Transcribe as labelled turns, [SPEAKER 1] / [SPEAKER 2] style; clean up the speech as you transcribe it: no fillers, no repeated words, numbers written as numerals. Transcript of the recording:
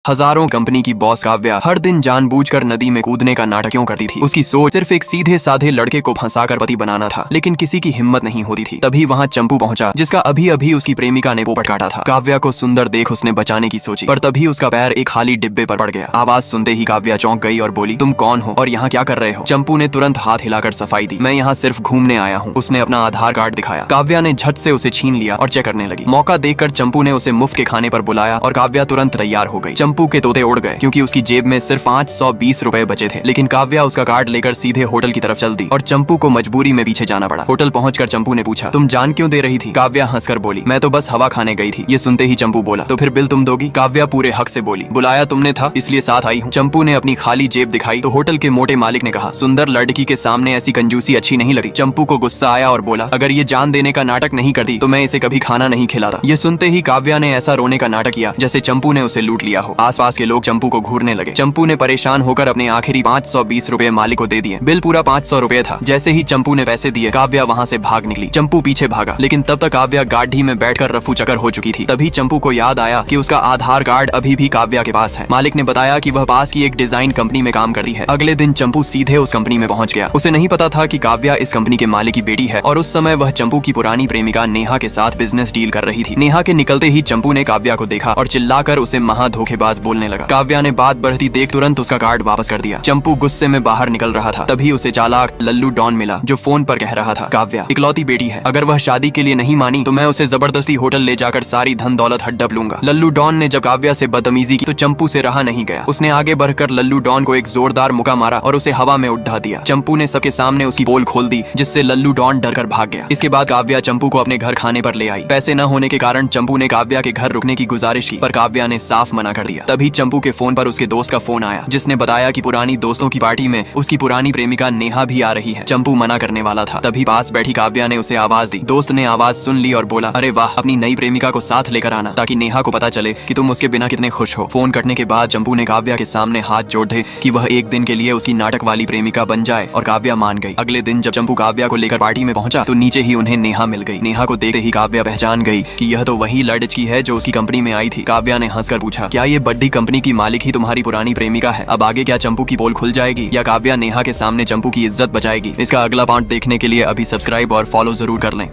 [SPEAKER 1] हजारों कंपनी की बॉस काव्या हर दिन जानबूझकर नदी में कूदने का नाटक क्यों करती थी। उसकी सोच सिर्फ एक सीधे साधे लड़के को फंसाकर पति बनाना था, लेकिन किसी की हिम्मत नहीं होती थी। तभी वहाँ चंपू पहुंचा, जिसका अभी अभी उसकी प्रेमिका ने पोपट काटा था। काव्या को सुंदर देख उसने बचाने की सोची, पर तभी उसका पैर एक खाली डिब्बे पर पड़ गया। आवाज सुनते ही काव्या चौंक गई और बोली, तुम कौन हो और यहाँ क्या कर रहे हो? चंपू ने तुरंत हाथ हिलाकर सफाई दी, मैं यहाँ सिर्फ घूमने आया हूँ। उसने अपना आधार कार्ड दिखाया। काव्या ने झट से उसे छीन लिया और चेक करने लगी। मौका देखकर चंपू ने उसे मुफ्त के खाने पर बुलाया और काव्या तुरंत तैयार हो गई। चंपू के तोते उड़ गए, क्योंकि उसकी जेब में सिर्फ 520 रुपए बचे थे। लेकिन काव्या उसका कार्ड लेकर सीधे होटल की तरफ चल दी और चंपू को मजबूरी में पीछे जाना पड़ा। होटल पहुंचकर चंपू ने पूछा, तुम जान क्यों दे रही थी? काव्या हंसकर बोली, मैं तो बस हवा खाने गई थी। ये सुनते ही चंपू बोला, तो फिर बिल तुम दोगी? काव्या पूरे हक से बोली, बुलाया तुमने था इसलिए साथ आई हूँ। चंपू ने अपनी खाली जेब दिखाई तो होटल के मोटे मालिक ने कहा, सुंदर लड़की के सामने ऐसी कंजूसी अच्छी नहीं लगती। चंपू को गुस्सा आया और बोला, अगर ये जान देने का नाटक नहीं करती तो मैं इसे कभी खाना नहीं खिलाता। ये सुनते ही काव्या ने ऐसा रोने का नाटक किया जैसे चंपू ने उसे लूट लिया हो। आसपास के लोग चंपू को घूरने लगे। चंपू ने परेशान होकर अपने आखिरी 520 रुपए मालिक को दे दिए। बिल पूरा 500 रुपए था। जैसे ही चंपू ने पैसे दिए, काव्या वहाँ से भाग निकली। चंपू पीछे भागा, लेकिन तब तक काव्या गाड़ी में बैठकर रफू चक्कर हो चुकी थी। तभी चंपू को याद आया कि उसका आधार कार्ड अभी भी काव्या के पास है। मालिक ने बताया कि वह पास की एक डिजाइन कंपनी में काम करती है। अगले दिन चंपू सीधे उस कंपनी में पहुंच गया। उसे नहीं पता था कि काव्या इस कंपनी के मालिक की बेटी है और उस समय वह चंपू की पुरानी प्रेमिका नेहा के साथ बिजनेस डील कर रही थी। नेहा के निकलते ही चंपू ने काव्या को देखा और चिल्लाकर उसे महा धोखेबाज बोलने लगा। काव्या ने बात बढ़ती देख तुरंत उसका कार्ड वापस कर दिया। चंपू गुस्से में बाहर निकल रहा था, तभी उसे चालाक लल्लू डॉन मिला, जो फोन पर कह रहा था, काव्या इकलौती बेटी है, अगर वह शादी के लिए नहीं मानी तो मैं उसे जबरदस्ती होटल ले जाकर सारी धन दौलत हड़प लूंगा। लल्लू डॉन ने जब काव्या से बदतमीजी की तो चंपू से रहा नहीं गया। उसने आगे बढ़कर लल्लू डॉन को एक जोरदार मुक्का मारा और उसे हवा में उड़ा दिया। चंपू ने सबके सामने उसकी पोल खोल दी, जिससे लल्लू डॉन डरकर भाग गया। इसके बाद काव्या चंपू को अपने घर खाने पर ले आई। पैसे न होने के कारण चंपू ने काव्या के घर रुकने की गुजारिश की, पर काव्या ने साफ मना कर दिया। तभी चंपू के फोन पर उसके दोस्त का फोन आया, जिसने बताया कि पुरानी दोस्तों की पार्टी में उसकी पुरानी प्रेमिका नेहा भी आ रही है। चंपू मना करने वाला था, तभी पास बैठी काव्या ने उसे आवाज दी। दोस्त ने आवाज सुन ली और बोला, अरे वाह, अपनी नई प्रेमिका को साथ लेकर आना, ताकि नेहा को पता चले कि तुम उसके बिना कितने खुश हो। फोन कटने के बाद चंपू ने काव्या के सामने हाथ जोड़ दे कि वह एक दिन के लिए उसकी नाटक वाली प्रेमिका बन जाए, और काव्या मान गई। अगले दिन जब चंपू काव्या को लेकर पार्टी में पहुंचा तो नीचे ही उन्हें नेहा मिल गई। नेहा को देखते ही काव्या पहचान गई कि यह तो वही लड़की है जो उसकी कंपनी में आई थी। काव्या ने हंसकर पूछा, क्या ये बड़ी कंपनी की मालिक ही तुम्हारी पुरानी प्रेमिका है? अब आगे क्या चंपू की पोल खुल जाएगी या काव्या नेहा के सामने चंपू की इज्जत बचाएगी? इसका अगला पार्ट देखने के लिए अभी सब्सक्राइब और फॉलो जरूर कर लें।